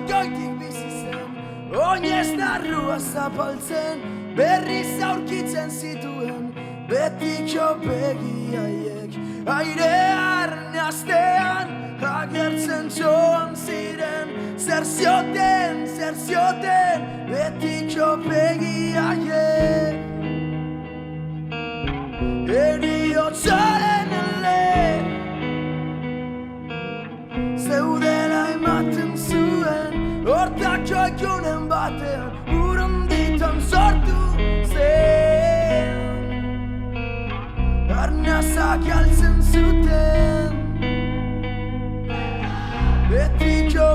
Goitik bizi zen, oinez narrua zapaltzen, berriz aurkitzen zituen, betiko begiaiek. Airearen astean, agertzen txoan ziren, zer zioten, betiko begiaiek. Eriotzaren ele, zeudela ematen zuen, hortako egunen batean urunditan sortu zen. Arnazak galtzen zuten, betiko